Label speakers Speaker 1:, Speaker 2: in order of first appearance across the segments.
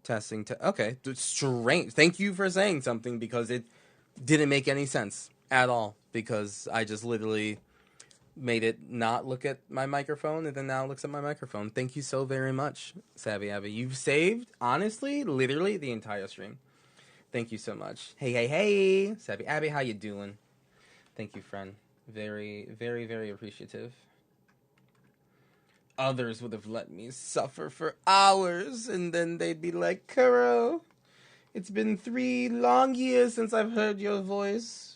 Speaker 1: Testing. Okay. Strange. Thank you for saying something because it didn't make any sense at all. Because I just literally made it not look at my microphone and then now it looks at my microphone. Thank you so very much, Savvy Abby. You've saved, honestly, literally the entire stream. Thank you so much. Hey. Savvy Abby, how you doing? Thank you, friend. Very, very, very appreciative. Others would have let me suffer for hours, and then they'd be like, Kuro, it's been 3 long years since I've heard your voice.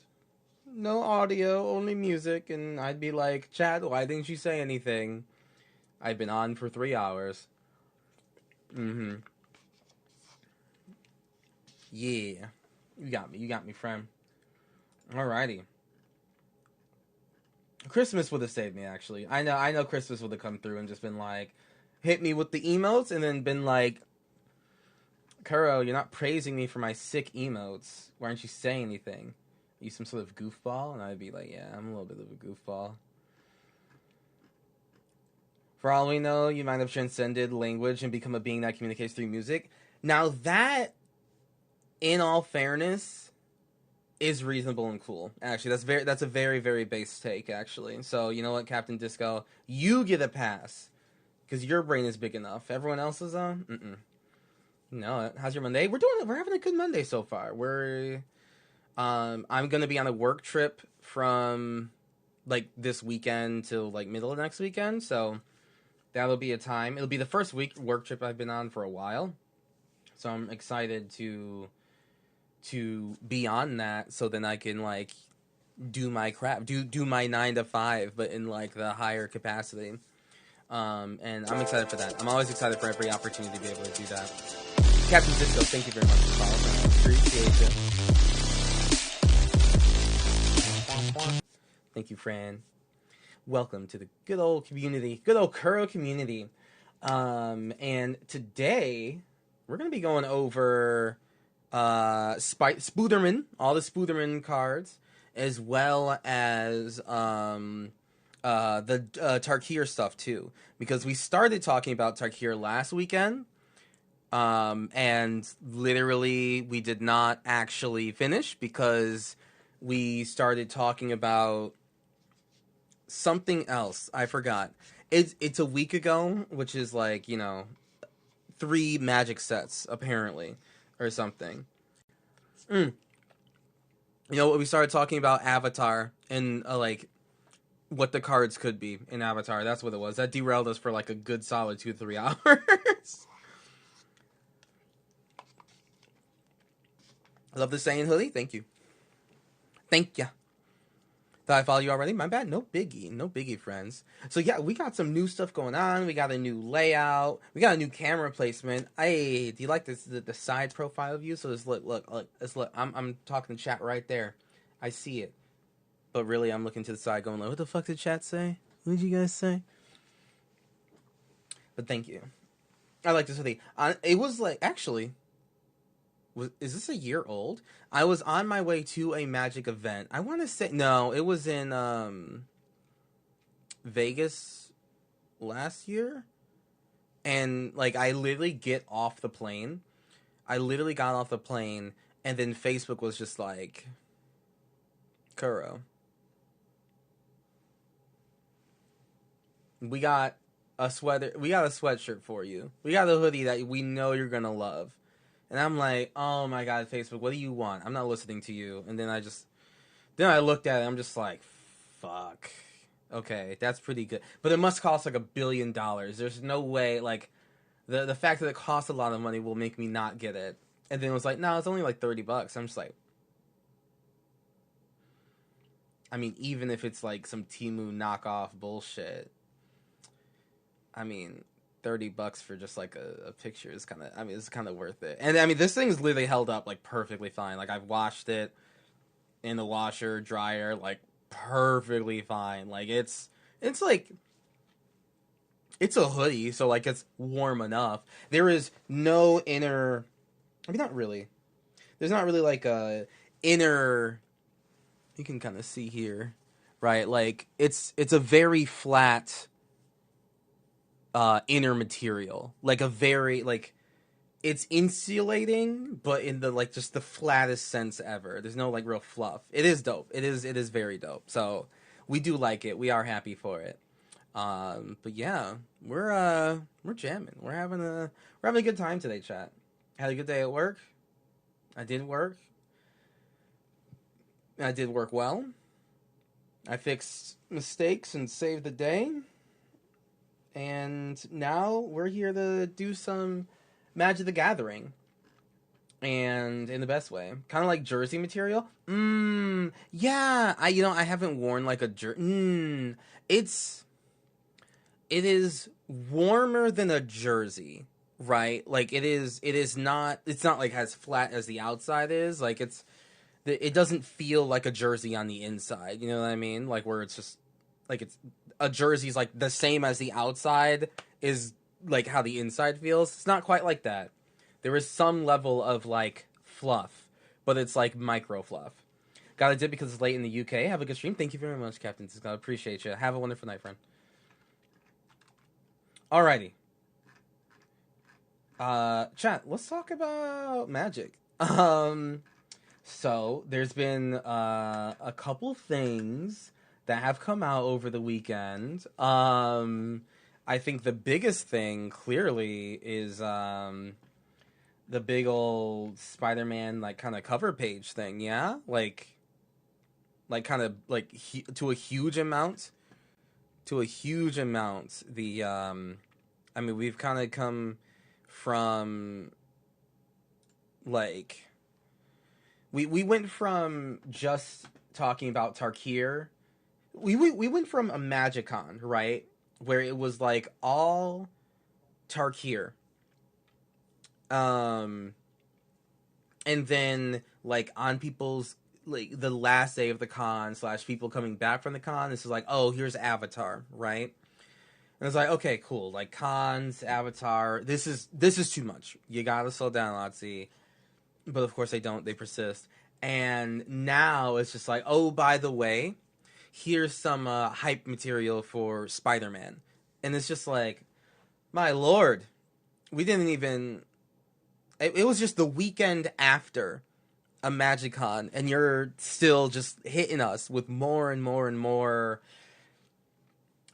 Speaker 1: No audio, only music. And I'd be like, Chad, why didn't you say anything? I've been on for 3 hours. Yeah. You got me, friend. Alrighty. Christmas would have saved me, actually. I know Christmas would have come through and just been like, hit me with the emotes, and then been like, Kuro, you're not praising me for my sick emotes. Why aren't you saying anything? Are you some sort of goofball? And I'd be like, yeah, I'm a little bit of a goofball. For all we know, you might have transcended language and become a being that communicates through music. Now that, in all fairness, is reasonable and cool. Actually, that's a very, very base take, actually. So, you know what, Captain Disco? You get a pass. Because your brain is big enough. Everyone else is, No, how's your Monday? We're having a good Monday so far. I'm gonna be on a work trip from, like, this weekend till, like, middle of next weekend. So, that'll be a time. It'll be the first work trip I've been on for a while. So, I'm excited to be on that, so then I can, like, do my crap, do my 9 to 5, but in, like, the higher capacity. And I'm excited for that. I'm always excited for every opportunity to be able to do that. Captain Cisco, thank you very much for following. I appreciate it. Thank you, Fran. Welcome to the good old community, good old Kuro community. And today we're gonna be going over Spooderman, all the Spooderman cards, as well as the Tarkir stuff too, because we started talking about Tarkir last weekend, and literally we did not actually finish because we started talking about something else. I forgot. It's a week ago, which is like, 3 magic sets apparently. Or something. We started talking about Avatar and like what the cards could be in Avatar. That's what it was. That derailed us for like a good solid 2-3 hours. I love the Saiyan hoodie. Thank you. Thank ya. Did I follow you already? My bad. No biggie, friends. So yeah, we got some new stuff going on. We got a new layout. We got a new camera placement. Hey, do you like this the side profile view? So just look. I'm talking to chat right there. I see it. But really, I'm looking to the side, going like, "What the fuck did chat say? What did you guys say?" But thank you. I like this hoodie. It was like actually. Is this a year old? I was on my way to a Magic event. I want to say no, it was in Vegas last year, and like I literally get off the plane. I literally got off the plane, and then Facebook was just like, Kuro, we got a sweatshirt for you. We got a hoodie that we know you're gonna love. And I'm like, oh my god, Facebook, what do you want? I'm not listening to you. And then I looked at it, I'm just like, fuck. Okay, that's pretty good. But it must cost like $1 billion. There's no way, like, the fact that it costs a lot of money will make me not get it. And then it was like, no, it's only like $30. I'm just like, I mean, even if it's like some Temu knockoff bullshit, I mean, $30 for just like a picture is it's kind of worth it. And I mean, this thing's literally held up like perfectly fine. Like I've washed it in the washer, dryer, like perfectly fine. Like it's like, it's a hoodie, so like it's warm enough. There is no inner, I mean, not really. There's not really like a inner, you can kind of see here, right? Like it's a very flat inner material, like a very like it's insulating, but in the like just the flattest sense ever. There's no like real fluff. It is dope. It is very dope. So we do like it. We are happy for it. But yeah, we're jamming. We're having a good time today, chat. Had a good day at work. I did work. I did work well. I fixed mistakes and saved the day. And now we're here to do some Magic the Gathering. And in the best way. Kind of like jersey material. Yeah. I haven't worn like a jersey. It is warmer than a jersey, right? Like it is not, it's not like as flat as the outside is. Like it doesn't feel like a jersey on the inside. You know what I mean? Like where it's just like it's a jersey's like the same as the outside is like how the inside feels. It's not quite like that. There is some level of like fluff, but it's like micro fluff. Got it did because it's late in the UK. Have a good stream. Thank you very much, Captain. I appreciate you. Have a wonderful night, friend. Alrighty. Chat, let's talk about Magic. So there's been a couple things that have come out over the weekend. I think the biggest thing clearly is the big old Spider-Man like kind of cover page thing, yeah? Like kind of like to a huge amount. To a huge amount, I mean, we've kind of come from like we went from just talking about Tarkir. We went from a Magicon, right, where it was like all Tarkir, and then like on people's like the last day of the con / people coming back from the con, this is like, oh, here's Avatar, right? And it's like, okay, cool. Like cons, Avatar, this is too much. You gotta slow down, Lotzi. But of course they don't. They persist. And now it's just like, oh, by the way, here's some hype material for Spider-Man. And it's just like, my lord, we didn't even. It was just the weekend after a MagicCon, and you're still just hitting us with more and more and more.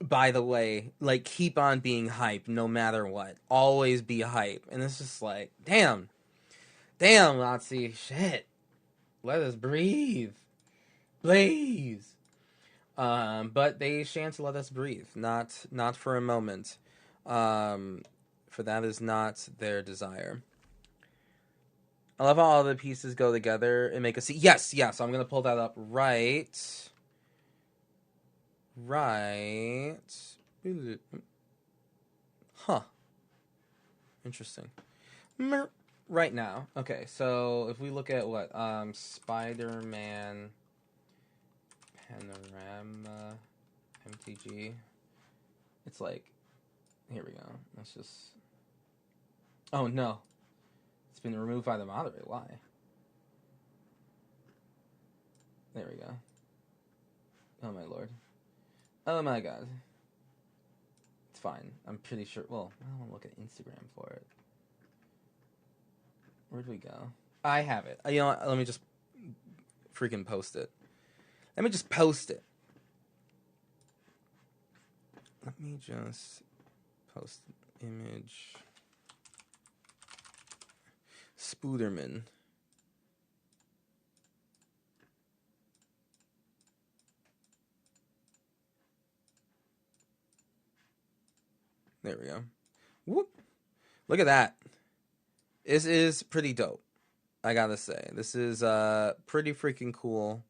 Speaker 1: By the way, like, keep on being hype no matter what. Always be hype. And it's just like, damn, Nazi, shit. Let us breathe. Please. But they shan't let us breathe. Not for a moment. For that is not their desire. I love how all the pieces go together and make a scene. Yes. I'm gonna pull that up right. Huh. Interesting. Right now. Okay, so if we look at what Spider-Man Panorama MTG, it's like, here we go. Let's just. Oh no, it's been removed by the moderator. Why? There we go. Oh my lord. Oh my god. It's fine. I'm pretty sure. Well, I don't want to look at Instagram for it. Where'd we go? I have it. You know what? Let me just freaking post it. Let me just post it. Let me just post image. Spooderman. There we go. Whoop. Look at that. This is pretty dope. I gotta say. This is pretty freaking cool.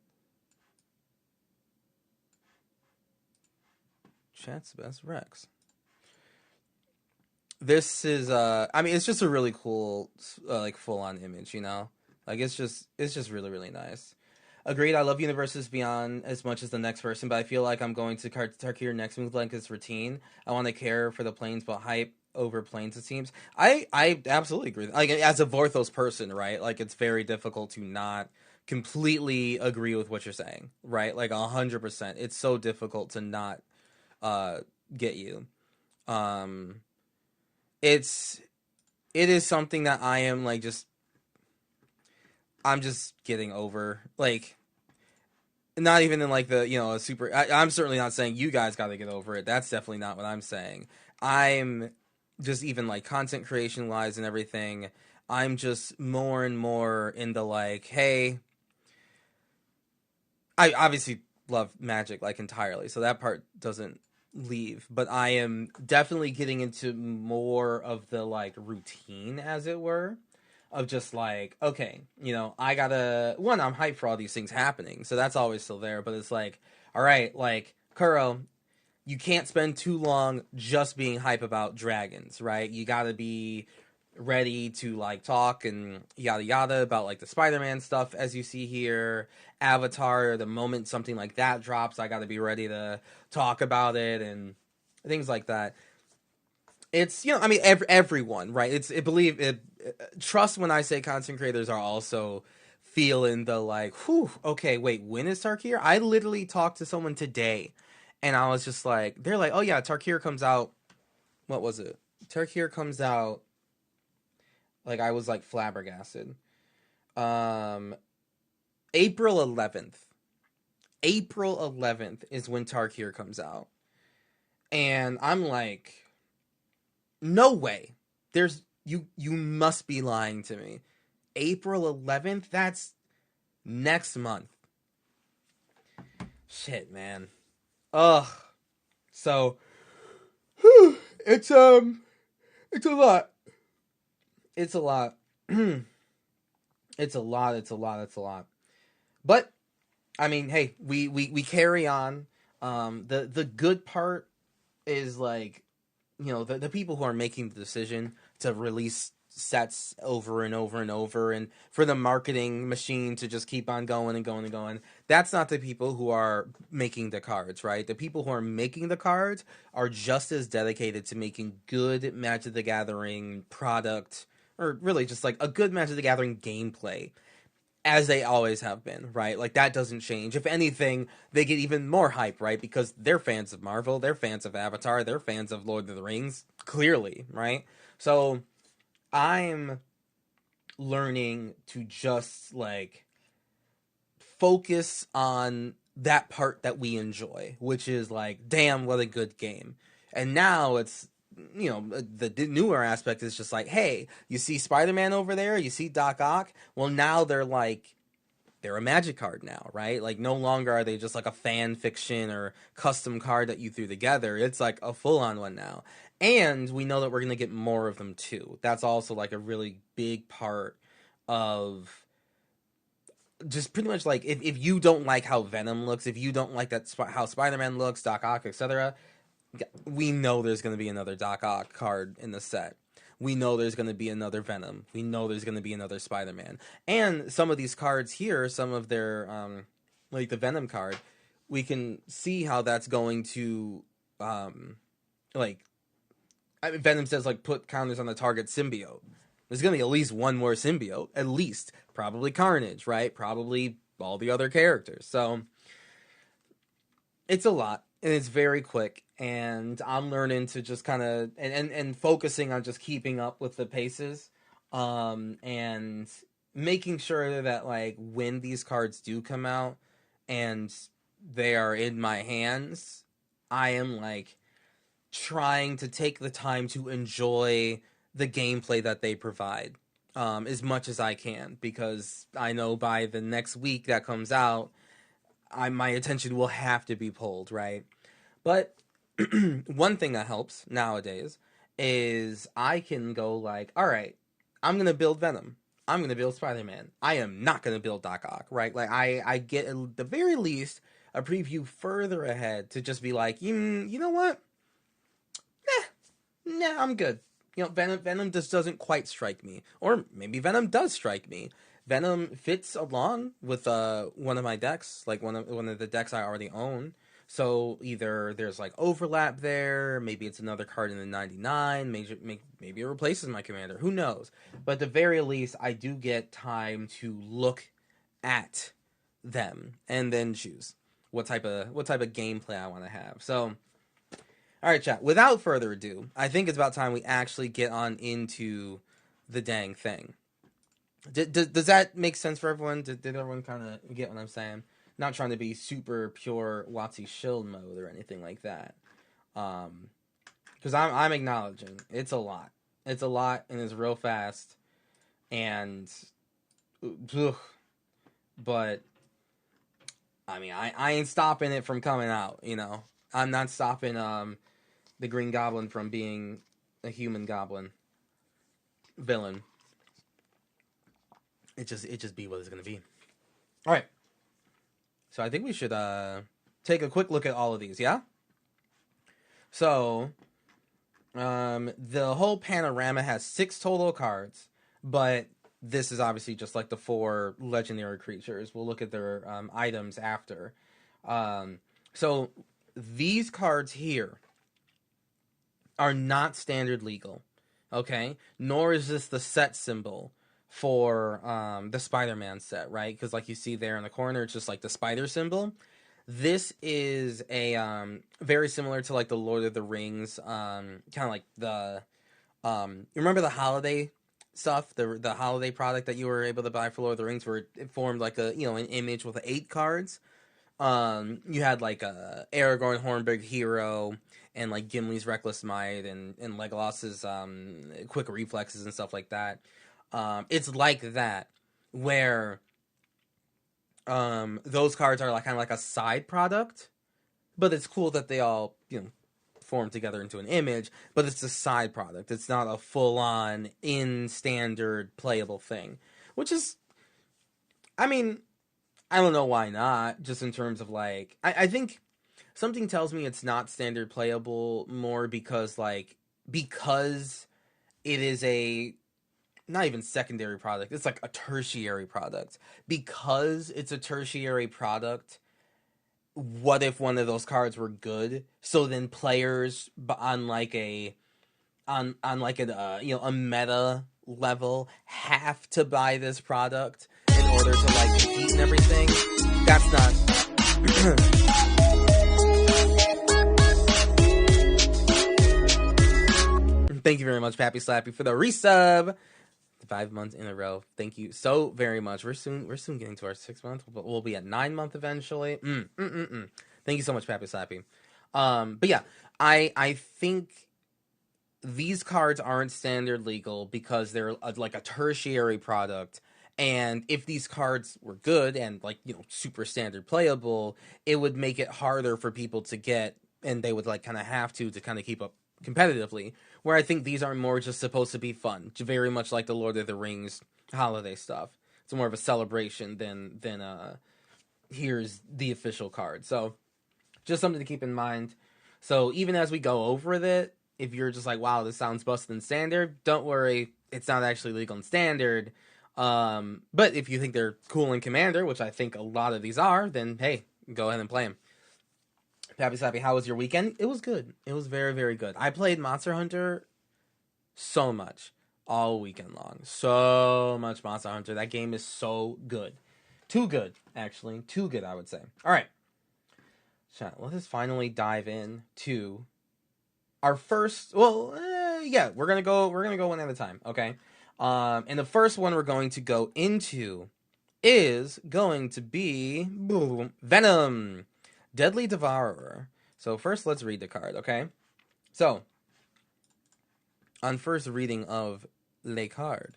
Speaker 1: Chat's best Rex. This is I mean, it's just a really cool like full on image, you know? Like it's just really, really nice. Agreed, I love Universes Beyond as much as the next person, but I feel like I'm going to Tarkir next move like it's routine. I want to care for the planes, but hype over planes, it seems. I absolutely agree. Like, as a Vorthos person, right? Like, it's very difficult to not completely agree with what you're saying, right? Like, 100%. It's so difficult to not get you. It's it is something that I am like I'm just getting over. Like, not even in like the, a super. I'm certainly not saying you guys got to get over it. That's definitely not what I'm saying. I'm just even like content creation wise and everything. I'm just more and more into like, hey, I obviously love Magic like entirely, so that part doesn't leave. But I am definitely getting into more of the like routine, as it were, of just like, okay, I gotta one, I'm hyped for all these things happening, so that's always still there. But it's like, all right, like Kuro, you can't spend too long just being hype about dragons, right? You gotta be ready to like talk and yada yada about like the Spider-Man stuff as you see here. Avatar, the moment something like that drops, I gotta be ready to talk about it and things like that. It's I mean everyone, right? Believe it. Trust when I say content creators are also feeling the like, whew, okay, wait, when is Tarkir? I literally talked to someone today, and I was just like, they're like, oh yeah, Tarkir comes out. What was it? Tarkir comes out. Like I was like flabbergasted. Um, April 11th. April 11th is when Tarkir comes out, and I'm like, no way. You must be lying to me. April 11th? That's next month. Shit, man. Ugh. So it's it's a lot. It's a lot. It's a lot. It's a lot. It's a lot. But I mean, hey, we carry on. The good part is like, the people who are making the decision to release sets over and over and over, and for the marketing machine to just keep on going and going and going. That's not the people who are making the cards, right? The people who are making the cards are just as dedicated to making good Magic the Gathering product, or really just like a good Magic the Gathering gameplay, as they always have been, right? Like that doesn't change. If anything, they get even more hype, right? Because they're fans of Marvel, they're fans of Avatar, they're fans of Lord of the Rings, clearly, right? So I'm learning to just like focus on that part that we enjoy, which is like, damn, what a good game. And now it's, the newer aspect is just like, hey, you see Spider-Man over there, you see Doc Ock. Well, now they're a Magic card now, right? Like no longer are they just like a fan fiction or custom card that you threw together. It's like a full on one now. And we know that we're going to get more of them too. That's also like a really big part of just pretty much like, if you don't like how Venom looks, if you don't like how Spider-Man looks, Doc Ock, etc., we know there's going to be another Doc Ock card in the set. We know there's going to be another Venom. We know there's going to be another Spider-Man. And some of these cards here, some of their, like the Venom card, we can see how that's going to, like, I mean, Venom says, like, put counters on the target symbiote. There's going to be at least one more symbiote. At least. Probably Carnage, right? Probably all the other characters. So, it's a lot. And it's very quick. And I'm learning to just kind of, and focusing on just keeping up with the paces. And making sure that, like, when these cards do come out and they are in my hands, I am, like, trying to take the time to enjoy the gameplay that they provide, as much as I can, because I know by the next week that comes out, my attention will have to be pulled, right? But one thing that helps nowadays is I can go like, all right, I'm gonna build Venom. I'm gonna build Spider-Man. I am not gonna build Doc Ock, right? Like I get at the very least a preview further ahead to just be like, you know what? Nah, I'm good. Venom just doesn't quite strike me, or maybe Venom does strike me. Venom fits along with one of my decks, like one of the decks I already own. So either there's like overlap there, maybe it's another card in the 99, maybe it replaces my commander. Who knows? But at the very least, I do get time to look at them and then choose what type of gameplay I want to have. So all right, chat. Without further ado, I think it's about time we actually get on into the dang thing. Does that make sense for everyone? Did everyone kind of get what I'm saying? Not trying to be super pure WotC shield mode or anything like that. Because I'm acknowledging it's a lot. It's a lot and it's real fast. And ugh, but I mean I ain't stopping it from coming out, you know. I'm not stopping the Green Goblin from being a human goblin villain. It just be what it's gonna be. Alright. So I think we should take a quick look at all of these, yeah? So the whole panorama has 6 total cards, but this is obviously just like the 4 legendary creatures. We'll look at their items after. So these cards here are not standard legal, okay? Nor is this the set symbol for the Spider-Man set, right? Because like you see there in the corner, it's just like the spider symbol. This is a very similar to like the Lord of the Rings, kind of like the you remember the holiday stuff, the holiday product that you were able to buy for Lord of the Rings, where it formed like a an image with 8 cards. You had like Aragorn, Hornburg Hero, and like Gimli's Reckless Might, and Legolas's Quick Reflexes and stuff like that. It's like that, where those cards are like kind of like a side product, but it's cool that they all form together into an image. But it's a side product. It's not a full on in standard playable thing, which is, I mean, I don't know why not. Just in terms of like, I think something tells me it's not standard playable more because it is a not even secondary product. It's like a tertiary product. Because it's a tertiary product, what if one of those cards were good? So then players on like a a meta level have to buy this product in order to like compete and everything. That's not Thank you very much, Pappy Slappy, for the resub. 5 months in a row. Thank you so very much. We're soon getting to our 6 month. We'll be at 9 month eventually. Thank you so much, Pappy Slappy. But yeah, I think these cards aren't standard legal because they're like a tertiary product. And if these cards were good and like super standard playable, it would make it harder for people to get, and they would like kind of have to kind of keep up competitively. Where I think these are more just supposed to be fun, very much like the Lord of the Rings holiday stuff. It's more of a celebration than here's the official card. So just something to keep in mind. So even as we go over it, if you're just like, wow, this sounds busted in standard, don't worry, it's not actually legal in standard. But if you think they're cool in Commander, which I think a lot of these are, then hey, go ahead and play them. Pappy Slappy, how was your weekend? It was good. It was very, very good. I played Monster Hunter so much all weekend long. So much Monster Hunter. That game is so good. Too good, actually. Too good, I would say. All right. Chat, let us finally dive in to our first. Well, yeah, we're gonna go one at a time. Okay. And the first one we're going to go into is going to be Venom. Deadly Devourer. So first, let's read the card, okay? So, on first reading of Le Card,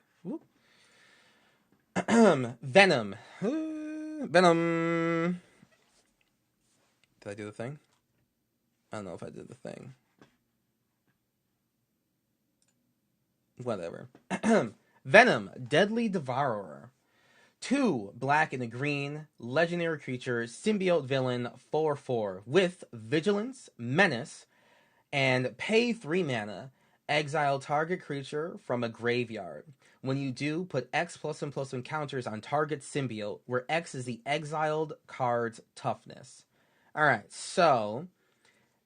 Speaker 1: Venom. Venom. Did I do the thing? I don't know if I did the thing. Whatever. Venom, Deadly Devourer. 2 black and a green, legendary creature, symbiote villain, 4/4, with vigilance, menace, and pay 3 mana. Exile target creature from a graveyard. When you do, put X +1/+1 counters on target symbiote, where X is the exiled card's toughness. Alright, so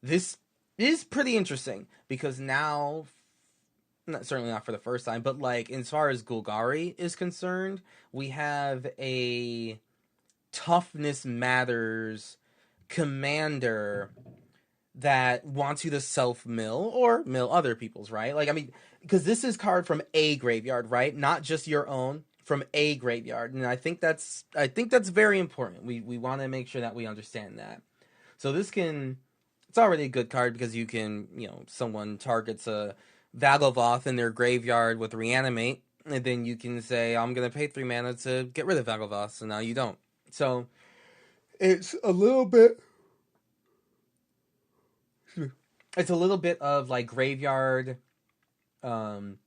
Speaker 1: this is pretty interesting, because now, certainly not for the first time, but like as far as Golgari is concerned, we have a toughness matters commander that wants you to self-mill or mill other people's, right? Like, I mean, because this is card from a graveyard, right? Not just your own, from a graveyard. And I think that's very important. We want to make sure that we understand that. So this can, it's already a good card because you can, someone targets a Vagovoth in their graveyard with Reanimate, and then you can say, I'm going to pay 3 mana to get rid of Vagovoth, so now you don't. So it's a little bit, it's a little bit of like graveyard, um,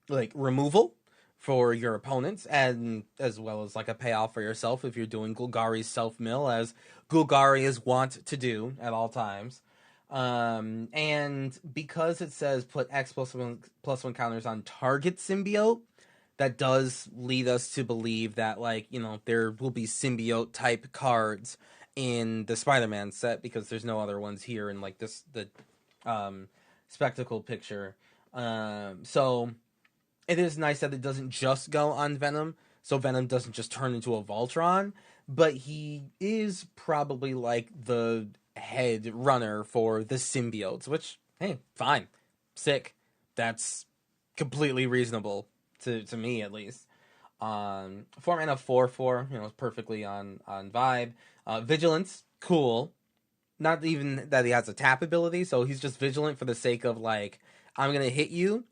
Speaker 1: like removal for your opponents, and as well as like a payoff for yourself if you're doing Golgari's self mill, as Golgari is wont to do at all times. And because it says put X plus one counters on target symbiote, that does lead us to believe that, like, there will be symbiote type cards in the Spider-Man set, because there's no other ones here in like the spectacle picture. So it is nice that it doesn't just go on Venom, so Venom doesn't just turn into a Voltron, but he is probably like the head runner for the symbiotes, which, hey, fine. Sick. That's completely reasonable to me, at least. 4-mana 4/4, perfectly on vibe. Vigilance, cool. Not even that he has a tap ability, so he's just vigilant for the sake of, like, I'm gonna hit you,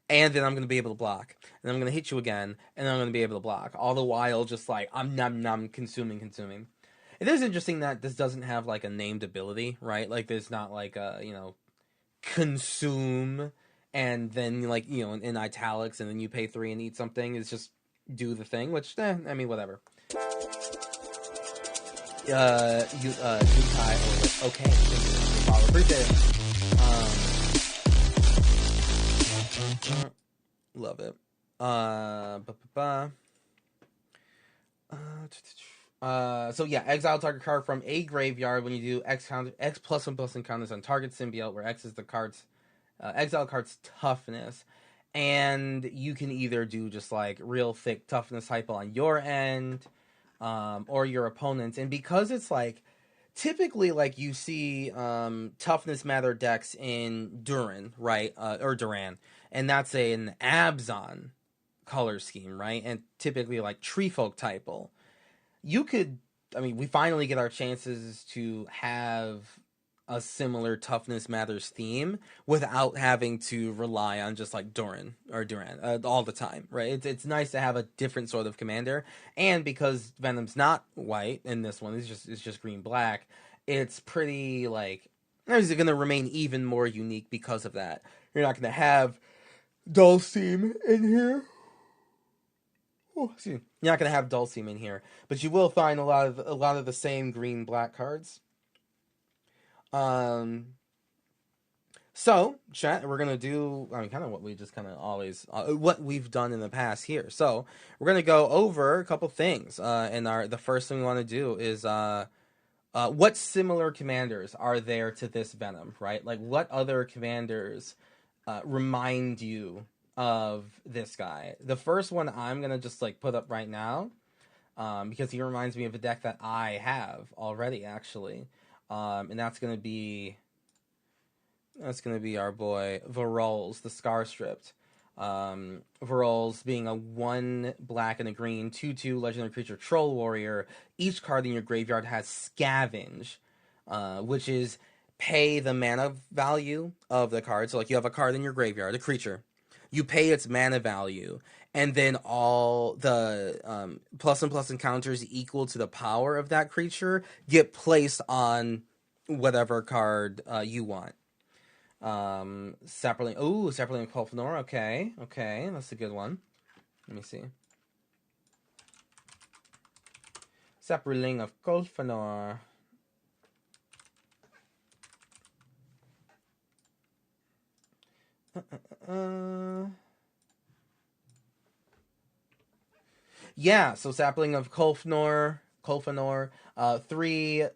Speaker 1: and then I'm gonna be able to block, and then I'm gonna hit you again, and then I'm gonna be able to block. All the while, just like I'm num consuming. It is interesting that this doesn't have like a named ability, right? Like there's not like a consume, and then like in italics, and then you pay 3 and eat something. It's just do the thing, which I mean, whatever. Yukai, okay, thank you for the follow. Appreciate it. Love it. So yeah, exile target card from a graveyard when you do X plus one counters on target symbiote, where X is the card's exile card's toughness, and you can either do just like real thick toughness hypo on your end, or your opponent's. And because it's like typically like you see toughness matter decks in Duran, right, or Duran, and that's an Abzon color scheme, right, and typically like Tree Folk typo. You could, I mean, we finally get our chances to have a similar toughness matters theme without having to rely on just like Duran all the time, right? It's nice to have a different sort of commander, and because Venom's not white in this one, it's just green black. It's pretty like it's going to remain even more unique because of that. You're not going to have Dulcim in here. Oh, excuse me. You're not going to have Dulcim in here, but you will find a lot of the same green black cards. So, chat, we're gonna do, I mean, kind of what we just kind of always, what we've done in the past here. So, we're gonna go over a couple things, and the first thing we want to do is, what similar commanders are there to this Venom, right? Like, what other commanders, remind you of this guy? The first one I'm gonna just, like, put up right now, because he reminds me of a deck that I have already, actually. And that's gonna be our boy Varolz, the Scar Stripped. Varolz being a 1 black and a green 2/2 legendary creature troll warrior. Each card in your graveyard has Scavenge, which is pay the mana value of the card. So like you have a card in your graveyard, a creature. You pay its mana value, and then all the plus and plus encounters equal to the power of that creature get placed on whatever card you want. Sapperling. Ooh, Sapperling of Kolfenor. Okay, that's a good one. Let me see. Sapperling of Kolfenor. Yeah, so Sapling of Kolfenor, 3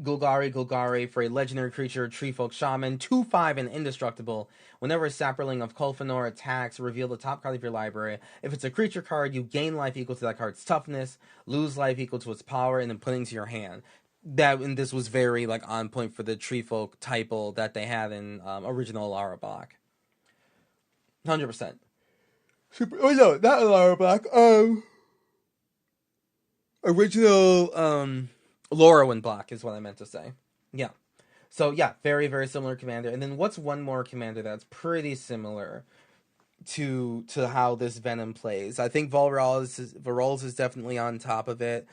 Speaker 1: Golgari for a legendary creature, Tree Folk Shaman, 2/5 and indestructible. Whenever a Sapling of Kolfenor attacks, reveal the top card of your library. If it's a creature card, you gain life equal to that card's toughness, lose life equal to its power, and then put it into your hand. that and this was very like on point for the tree folk typal that they had in original Alara Block. 100%. Super. Oh no, not Alara Block. Original Lorwyn Block is what I meant to say. Yeah. So yeah, very very similar commander. And then what's one more commander that's pretty similar to how this Venom plays? I think Varolz is definitely on top of it.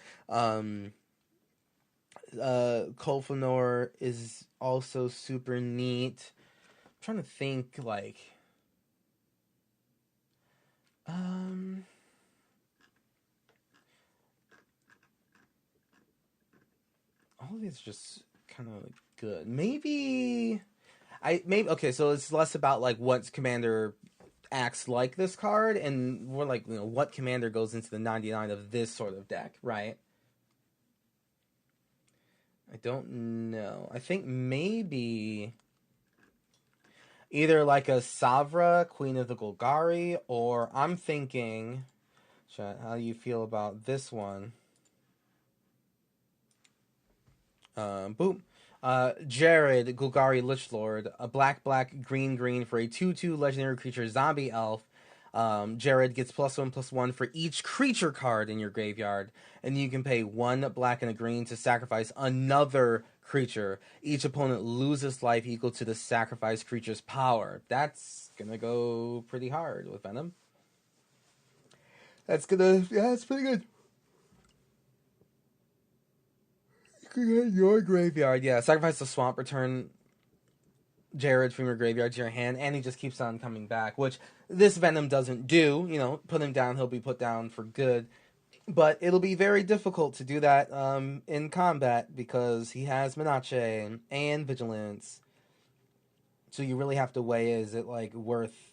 Speaker 1: Kolfanor is also super neat. I'm trying to think like all of these are just kind of like good. Maybe okay, so it's less about like what commander acts like this card and more like, you know, what commander goes into the 99 of this sort of deck, right? I don't know. I think maybe either like a Savra, Queen of the Golgari, or I'm thinking, chat, how do you feel about this one? Boom. Jared, Golgari Lichlord, a black, green for a 2/2 legendary creature zombie elf. Jared gets +1/+1 for each creature card in your graveyard, and you can pay 1 black and a green to sacrifice another creature. Each opponent loses life equal to the sacrificed creature's power. That's gonna go pretty hard with Venom. That's pretty good. Your graveyard, yeah. Sacrifice the swamp, return Jared from your graveyard to your hand, and he just keeps on coming back, which this Venom doesn't do. You know, put him down, he'll be put down for good. But it'll be very difficult to do that in combat because he has Menache and Vigilance. So you really have to weigh, is it like worth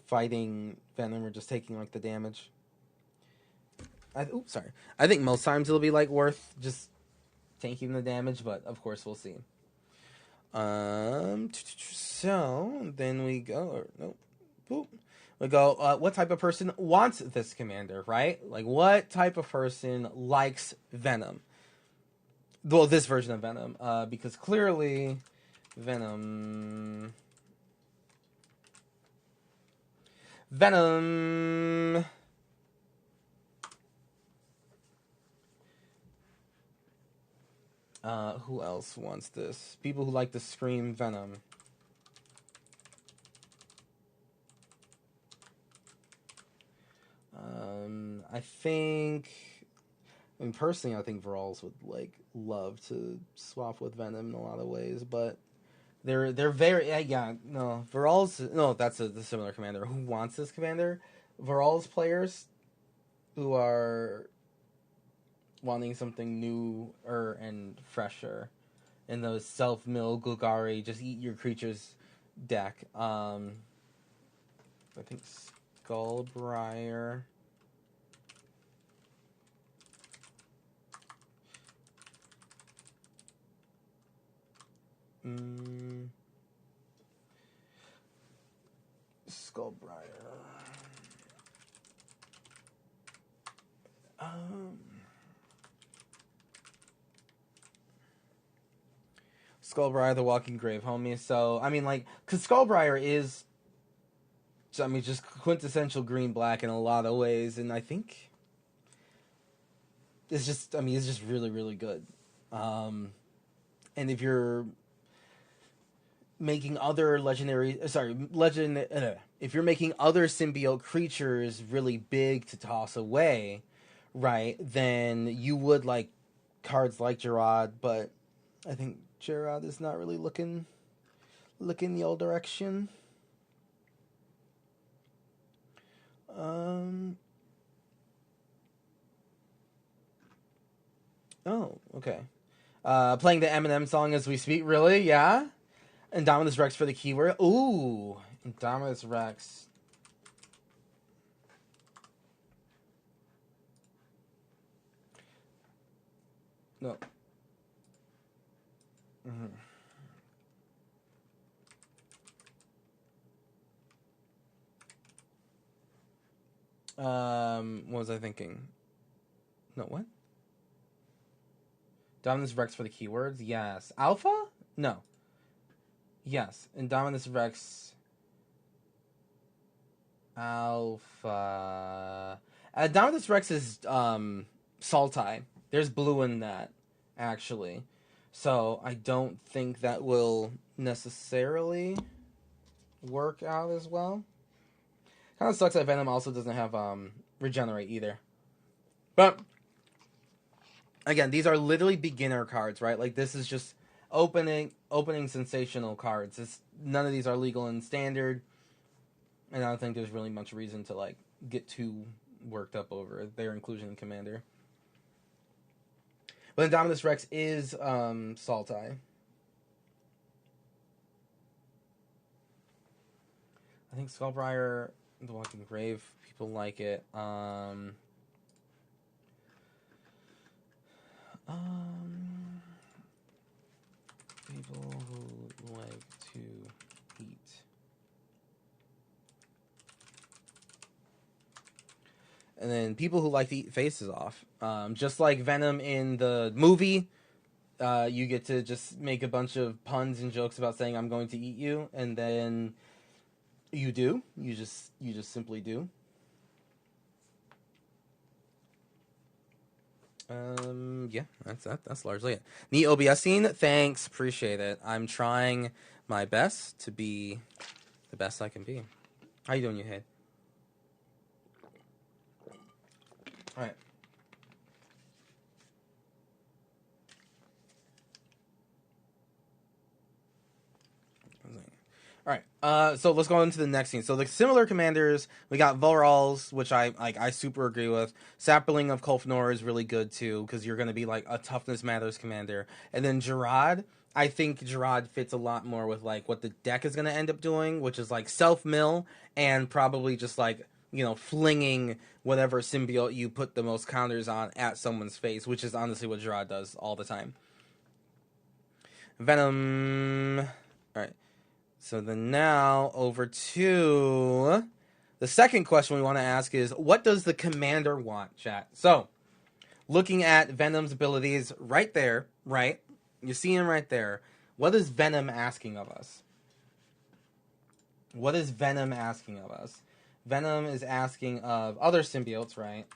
Speaker 1: fighting Venom or just taking like the damage? Sorry. I think most times it'll be like worth just taking the damage, but of course we'll see. So then we go, or no, boop. We go, what type of person wants this commander, right? Like, what type of person likes Venom? Well, this version of Venom, because clearly Venom... who else wants this? People who like to scream Venom. I think... I mean, personally, I think Varolz would, like, love to swap with Venom in a lot of ways, but they're very... no, Varolz... No, that's a similar commander. Who wants this commander? Varolz players who are wanting something newer and fresher in those self-mill Golgari, just eat your creatures deck. I think Skullbriar. Skullbriar. Skullbriar, the Walking Grave, homie. So, I mean, like, because Skullbriar is, I mean, just quintessential green-black in a lot of ways, and I think it's just, I mean, it's just really, really good. And if you're making other if you're making other symbiote creatures really big to toss away, right, then you would like cards like Gerard, but I think Gerard is not really looking the old direction. Oh, okay. Playing the Eminem song as we speak, really? Yeah? Indominus Rex for the keyword. Ooh, Indominus Rex. No. What was I thinking? No, what? Indominus Rex for the keywords? Yes. Alpha? No. Yes. Indominus Rex... Alpha... Indominus Rex is, Sultai. There's blue in that, actually. So, I don't think that will necessarily work out as well. Kind of sucks that Venom also doesn't have, Regenerate either. But... Again, these are literally beginner cards, right? Like, this is just opening sensational cards. None of these are legal in standard, and I don't think there's really much reason to, like, get too worked up over their inclusion in Commander. But Indominus Rex is, Sultai. I think Skullbriar, The Walking Grave, people like it. People who like to eat. And then people who like to eat faces off. Just like Venom in the movie, you get to just make a bunch of puns and jokes about saying, I'm going to eat you, and then you do. You just simply do. Yeah, that's largely it. Neat OBS scene, thanks, appreciate it. I'm trying my best to be the best I can be. How you doing, you head? Alright. Alright, so let's go into the next scene. So the similar commanders, we got Vorals, which I super agree with. Sapling of Kolfnor is really good too, because you're going to be like a toughness matters commander. And then Gerard, I think Gerard fits a lot more with like what the deck is going to end up doing, which is like self-mill and probably just like, you know, flinging whatever symbiote you put the most counters on at someone's face, which is honestly what Gerard does all the time. Venom. Alright. So then now over to the second question we want to ask is, what does the commander want, chat? So, looking at Venom's abilities right there, right? You see him right there. What is Venom asking of us? What is Venom asking of us? Venom is asking of other symbiotes, right?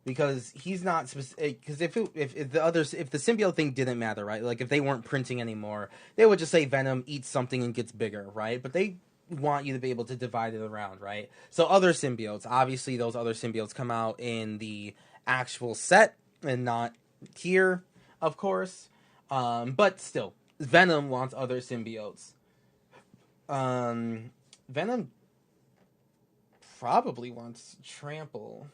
Speaker 1: Because he's not specific. Because if the symbiote thing didn't matter, right? Like if they weren't printing anymore, they would just say Venom eats something and gets bigger, right? But they want you to be able to divide it around, right? So other symbiotes, obviously, those other symbiotes come out in the actual set and not here, of course. But still, Venom wants other symbiotes. Venom probably wants Trample.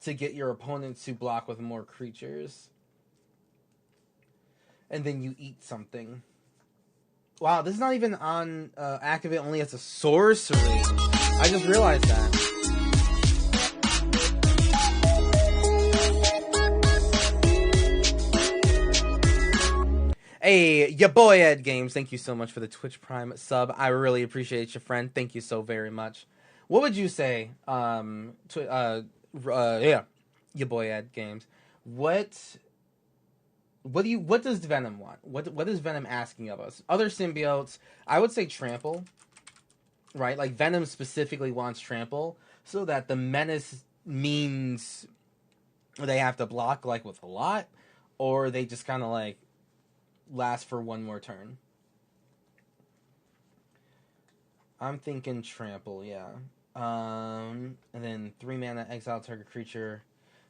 Speaker 1: To get your opponent to block with more creatures. And then you eat something. Wow, this is not even on activate only as a sorcery. I just realized that. Hey, ya boy Ed Games, thank you so much for the Twitch Prime sub. I really appreciate you, friend. Thank you so very much. What would you say, yeah, your boy Ed Games. What does Venom want? What is Venom asking of us? Other symbiotes, I would say Trample. Right? Like Venom specifically wants Trample so that the menace means they have to block like with a lot, or they just kind of like last for one more turn. I'm thinking Trample, yeah. And then 3 mana, exile target creature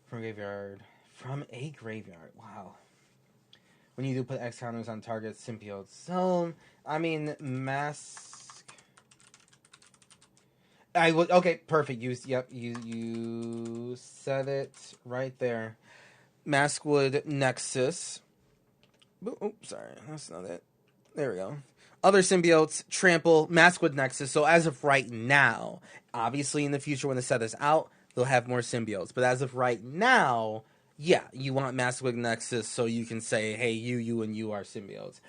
Speaker 1: from graveyard. From a graveyard, wow. When you do put X counters on target symbiote. So, I mean, mask. I would, okay, perfect. You said it right there. Maskwood Nexus. Oh, sorry, that's not it. There we go. Other symbiotes, Trample, Maskwood Nexus. So as of right now, obviously in the future when the set is out, they'll have more symbiotes. But as of right now, yeah, you want Maskwood Nexus so you can say, hey, you, and you are symbiotes.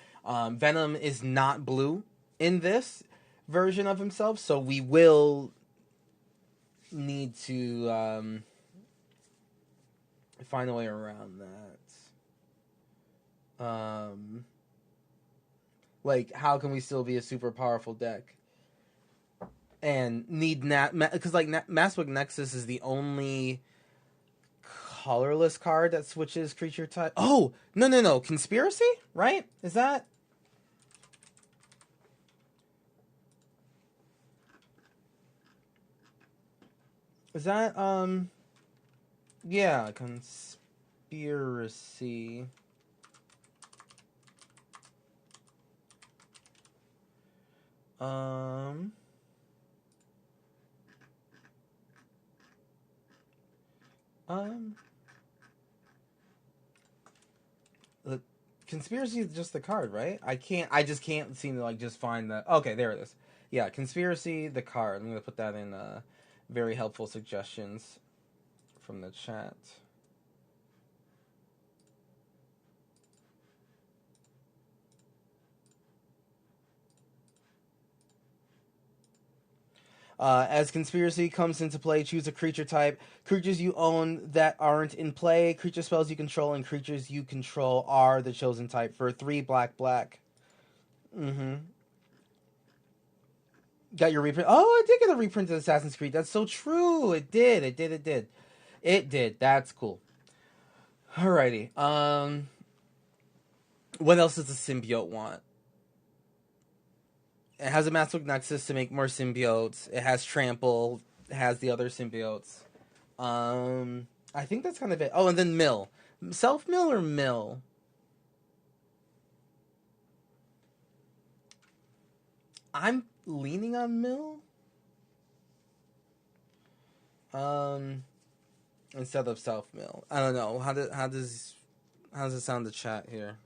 Speaker 1: Venom is not blue in this version of himself, so we will need to find a way around that. Like, how can we still be a super powerful deck and need because like Massbook Nexus is the only colorless card that switches creature type. Oh, no, Conspiracy, right? Is that yeah, Conspiracy. Um um the Conspiracy is just the card, right? I just can't seem to like just find the. Okay, there it is. Yeah, Conspiracy, the card. I'm gonna put that in very helpful suggestions from the chat. As Conspiracy comes into play, choose a creature type. Creatures you own that aren't in play, creature spells you control, and creatures you control are the chosen type for 3 black. Mm-hmm. Got your reprint. Oh, I did get a reprint of Assassin's Creed. That's so true. It did. It did. That's cool. Alrighty. What else does the symbiote want? It has a Massive Nexus to make more symbiotes. It has Trample. It has the other symbiotes. I think that's kind of it. Oh, and then mill. Self-mill or mill? I'm leaning on mill. Instead of self-mill. I don't know. How does it sound to chat here?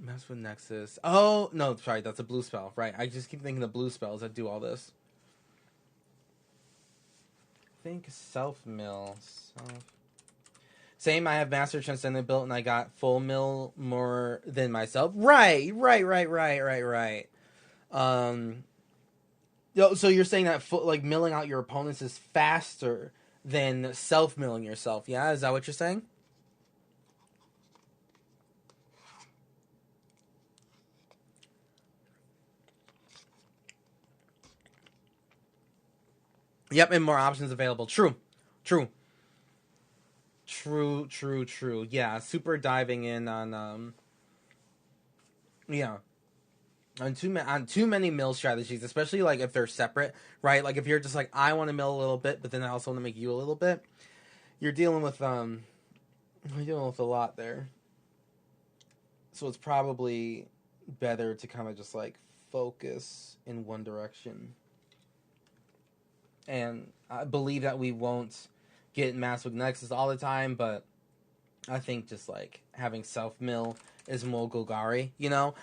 Speaker 1: Mess with Nexus. Oh, no, sorry, that's a blue spell. Right, I just keep thinking of blue spells that do all this. I think self-mill. Same, I have Master Transcendent built and I got full mill more than myself. Right. So you're saying that like milling out your opponents is faster than self-milling yourself, yeah? Is that what you're saying? Yep, and more options available. True. Yeah, super diving in on yeah. On too many mill strategies, especially like if they're separate, right? Like if you're just like I want to mill a little bit, but then I also want to make you a little bit. You're dealing with a lot there. So it's probably better to kind of just like focus in one direction. And I believe that we won't get Massive Nexus all the time, but I think just like having self mill is more Golgari, you know?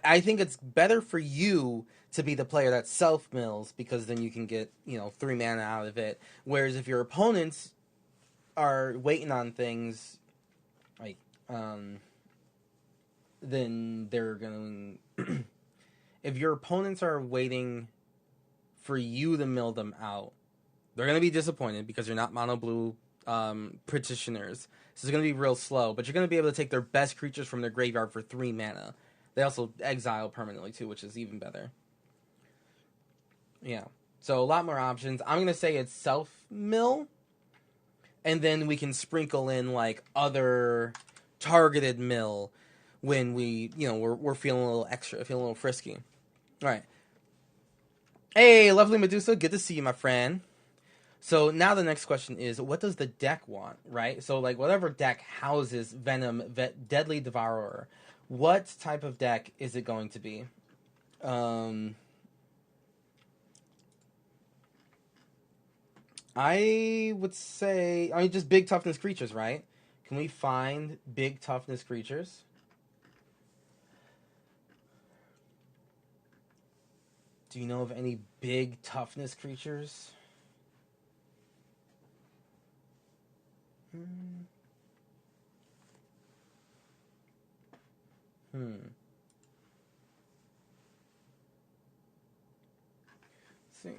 Speaker 1: I think it's better for you to be the player that self mills because then you can get, 3 mana out of it. Whereas if your opponents are waiting on things, like, then they're going to. If your opponents are waiting for you to mill them out, they're going to be disappointed because you're not mono blue petitioners. So it's going to be real slow, but you're going to be able to take their best creatures from their graveyard for 3 mana. They also exile permanently too, which is even better. Yeah. So a lot more options. I'm going to say it's self-mill, and then we can sprinkle in like other targeted mill when we're feeling a little extra, feeling a little frisky. All right. Hey, lovely Medusa, good to see you, my friend. So now the next question is, what does the deck want, right? So like whatever deck houses Venom, Deadly Devourer, what type of deck is it going to be? I would say, just big toughness creatures, right? Can we find big toughness creatures? Do you know of any big toughness creatures? Let's see.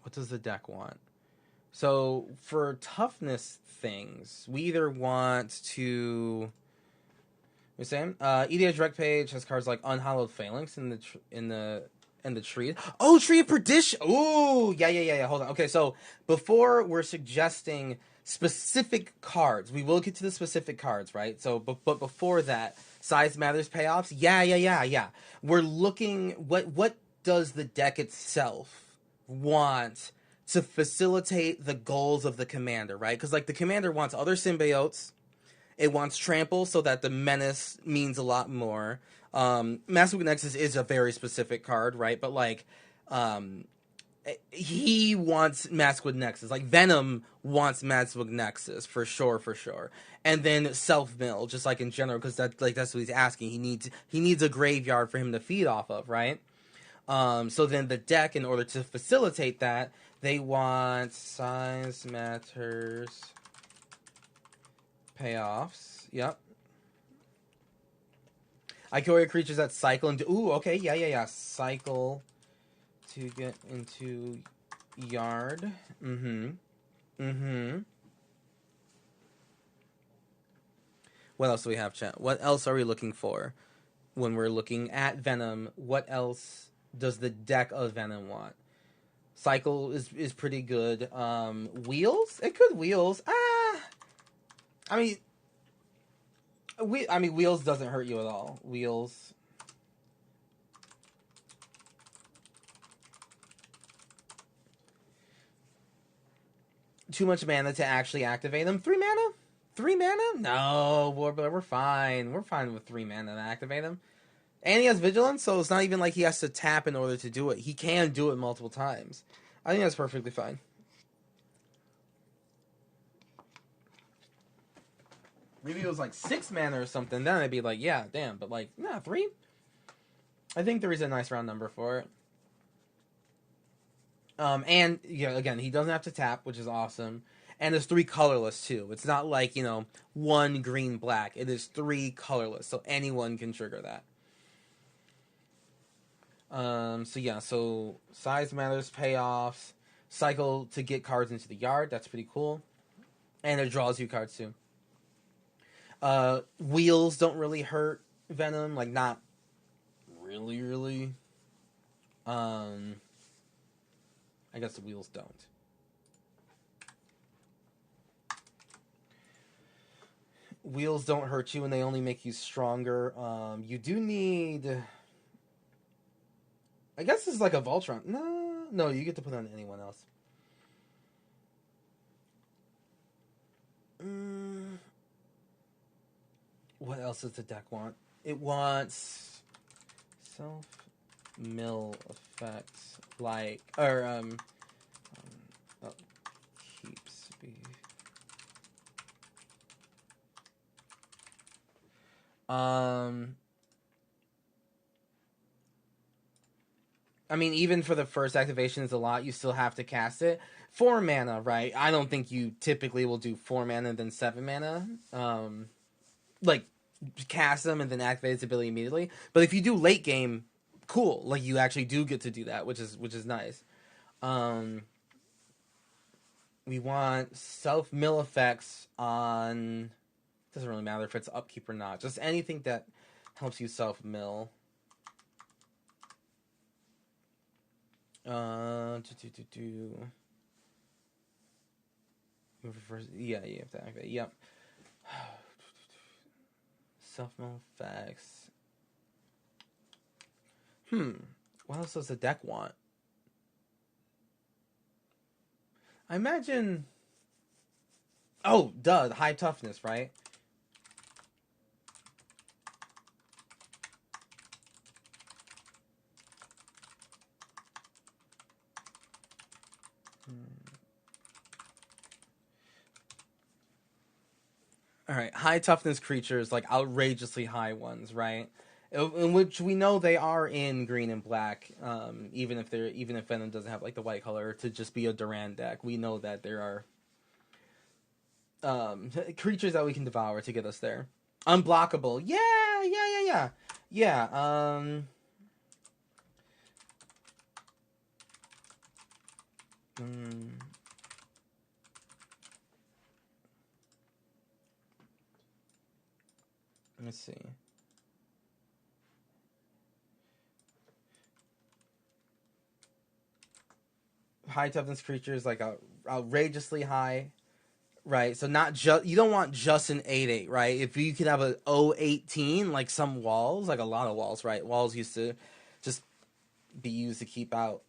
Speaker 1: What does the deck want? So for toughness things, we either want to. We're saying EDH Rec page has cards like Unhallowed Phalanx in the tree. Oh, Tree of Perdition. Ooh, yeah. Hold on. Okay, so before we're suggesting specific cards, we will get to the specific cards, right? So, but before that, size matters payoffs. Yeah. We're looking. What does the deck itself want to facilitate the goals of the commander, right? Because like the commander wants other symbiotes. It wants trample so that the menace means a lot more. Massive Nexus is a very specific card, right? But like, he wants Massive Nexus. Like Venom wants Massive Nexus for sure. And then Self Mill, just like in general, because that's what he's asking. He needs a graveyard for him to feed off of, right? So then the deck, in order to facilitate that, they want size matters payoffs. Yep. I carry creatures that cycle into. Ooh, okay, yeah. Cycle to get into yard. What else do we have, chat? What else are we looking for when we're looking at Venom? What else does the deck of Venom want? Cycle is pretty good. Wheels? It could wheels. I mean, Wheels doesn't hurt you at all. Wheels. Too much mana to actually activate them. 3 mana? 3 mana? No, we're fine. We're fine with 3 mana to activate him. And he has Vigilance, so it's not even like he has to tap in order to do it. He can do it multiple times. I think that's perfectly fine. Maybe it was like 6 mana or something, then I'd be like, yeah, damn. But like, nah, 3? I think 3 is a nice round number for it. And, yeah, again, he doesn't have to tap, which is awesome. And there's 3 colorless, too. It's not like, 1 green, black. It is 3 colorless, so anyone can trigger that. So size matters, payoffs, cycle to get cards into the yard. That's pretty cool. And it draws you cards, too. Wheels don't really hurt Venom. Like, not really. I guess the wheels don't. Wheels don't hurt you and they only make you stronger. You do need... I guess this is like a Voltron. No, you get to put on anyone else. What else does the deck want? It wants self-mill effects like... keep speed. I mean, even for the first activation is a lot. You still have to cast it. 4 mana, right? I don't think you typically will do 4 mana and then 7 mana. Like, cast them and then activate its ability immediately. But if you do late game, cool. Like, you actually do get to do that, which is nice. We want self-mill effects on... Doesn't really matter if it's upkeep or not. Just anything that helps you self-mill. Yeah, you have to activate. Yep. Self-mill effects. What else does the deck want? I imagine... Oh, duh, high toughness, right? Alright, high toughness creatures, like outrageously high ones, right? In which we know they are in green and black, even if Venom doesn't have like the white color to just be a Duran deck. We know that there are creatures that we can devour to get us there. Unblockable. Yeah. Yeah. Let's see. High toughness creatures like outrageously high, right? So not just, you don't want just an 8/8, right? If you could have a 018, like some walls, like a lot of walls, right? Walls used to just be used to keep out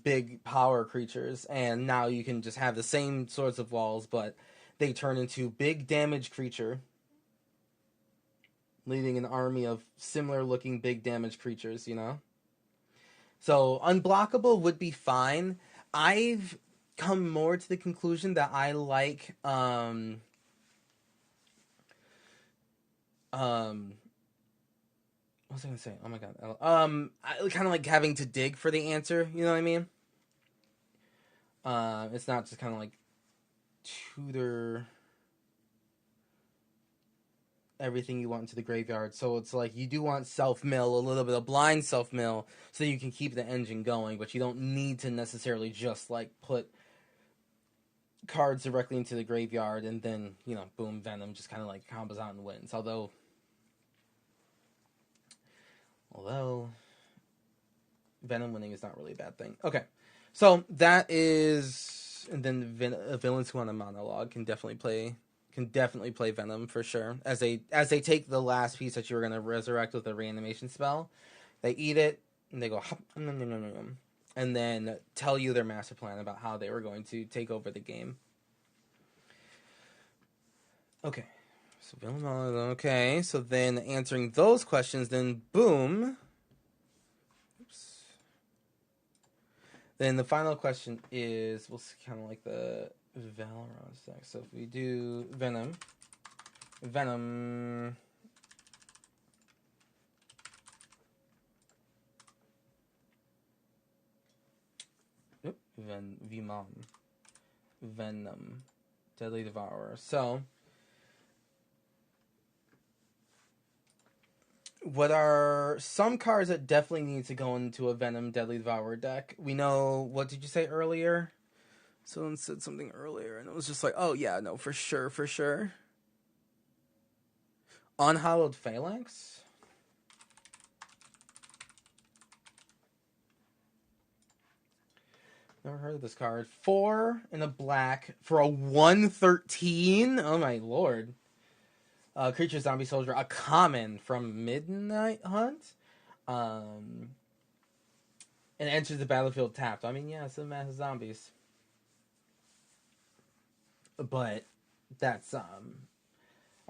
Speaker 1: big power creatures, and now you can just have the same sorts of walls, but they turn into big damage creature, leading an army of similar looking big damage creatures, you know? So unblockable would be fine. I've come more to the conclusion that I like what was I gonna say? Oh my god. I kind of like having to dig for the answer, you know what I mean? It's not just kind of like tutor everything you want into the graveyard. So it's like you do want self-mill, a little bit of blind self-mill, so you can keep the engine going, but you don't need to necessarily just like put cards directly into the graveyard and then, you know, boom, Venom just kind of like combos out and wins. Although Venom winning is not really a bad thing. Okay, so that is, and then villains who want a monologue can definitely play Venom for sure. As they take the last piece that you were gonna resurrect with a reanimation spell, they eat it and they go hop, nom, nom, nom, nom, and then tell you their master plan about how they were going to take over the game. Okay, so villain monologue. Okay, so then answering those questions, then boom. Then the final question is, we'll kind of like the Valorant deck. So if we do Venom, Venom, Deadly Devourer. So, what are some cards that definitely need to go into a Venom Deadly Devourer deck? We know, what did you say earlier? Someone said something earlier, and it was just like, oh yeah, no, for sure. Unhallowed Phalanx? Never heard of this card. 4 in a black for a 1/13. Oh my lord. Creature Zombie Soldier, a common from Midnight Hunt. And enters the battlefield tapped. I mean, yeah, it's a mass of zombies. But that's I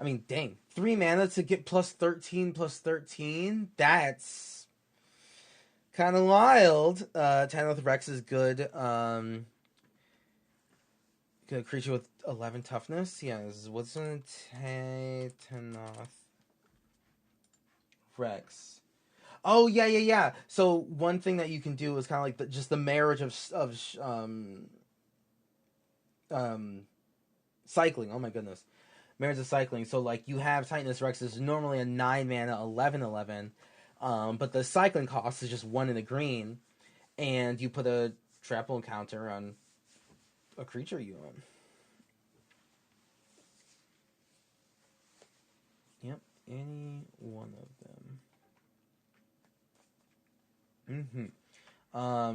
Speaker 1: mean, dang. 3 mana to get +13/+13. That's kind of wild. Tanith Rex is good. Good creature with 11 toughness. Yeah, what's in Tanith Rex? Oh yeah. So one thing that you can do is kind of like just the marriage of cycling. Oh my goodness, marriage of cycling. So like you have Titanus Rex is normally a 9 mana 11/11, but the cycling cost is just 1 in the green, and you put a trample counter on a creature you own. Yep, any one of them.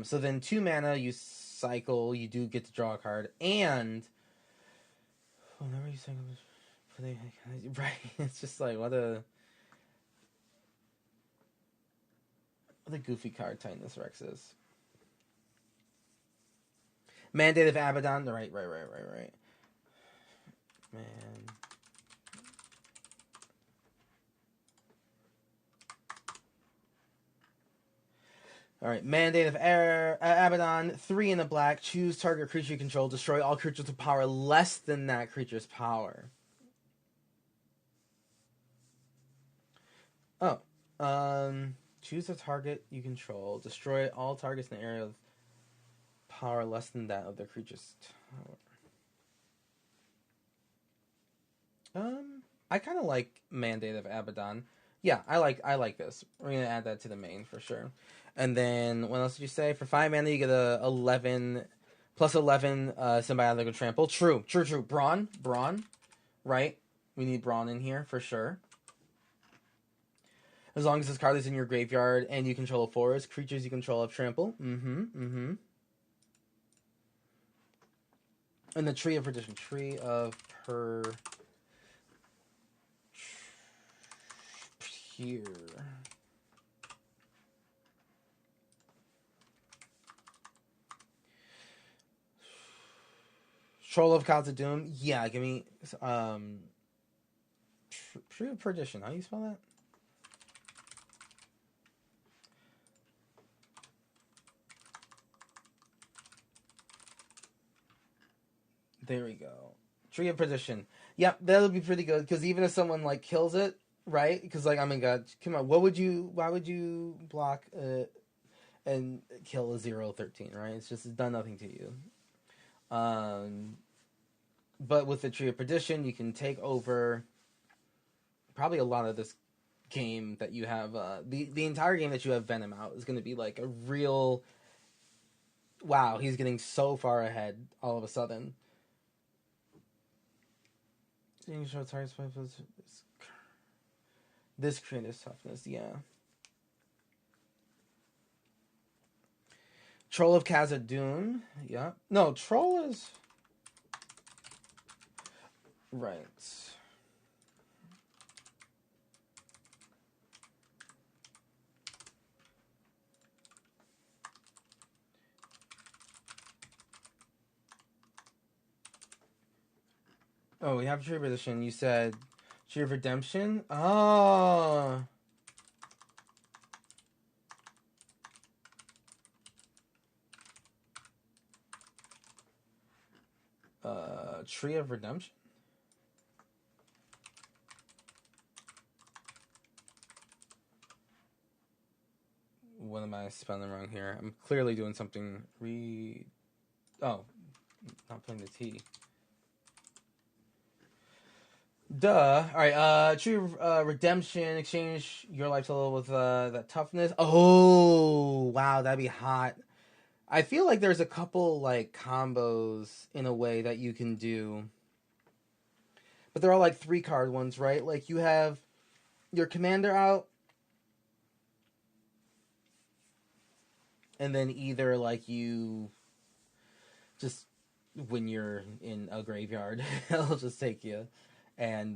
Speaker 1: So then 2 mana, you cycle, you do get to draw a card, and whenever you cycle, right? It's just like what a goofy card Titanus Rex is. Mandate of Abaddon, right. Man. Alright, Mandate of Abaddon, 3 in the black, choose target creature you control, destroy all creatures with power less than that creature's power. Choose a target you control, destroy all targets in the area of power less than that of the creature's tower. I kind of like Mandate of Abaddon. Yeah, I like this. We're gonna add that to the main for sure. And then what else did you say? For 5 mana, you get a 11 plus 11 symbiotic with trample. True. Brawn, right? We need Brawn in here for sure. As long as this card is in your graveyard and you control a forest, creatures you control have trample. And the Tree of Perdition. Here. Troll of Khazad-dûm. Yeah, give me Tree of Perdition. How do you spell that? There we go. Tree of Perdition. Yep, that'll be pretty good because even if someone like kills it, right? Because like, I mean, God, come on, why would you block and kill a 0/13? Right? It's just done nothing to you. But with the Tree of Perdition, you can take over probably a lot of this game that you have. The entire game that you have Venom out is going to be like a real. Wow, he's getting so far ahead all of a sudden. This creative toughness, yeah. Troll of Khazad-dûm, yeah. No, Troll is right. Oh, we have Tree of Redemption. You said Tree of Redemption? Oh. Tree of Redemption? What am I spelling wrong here? I'm clearly doing something Oh, not playing the T. Duh. Alright, Tree of Redemption. Exchange your life total with that toughness. Oh, wow, that'd be hot. I feel like there's a couple like combos in a way that you can do. But they're all like 3-card ones, right? Like you have your commander out, and then either like you just when you're in a graveyard, it'll just take you, and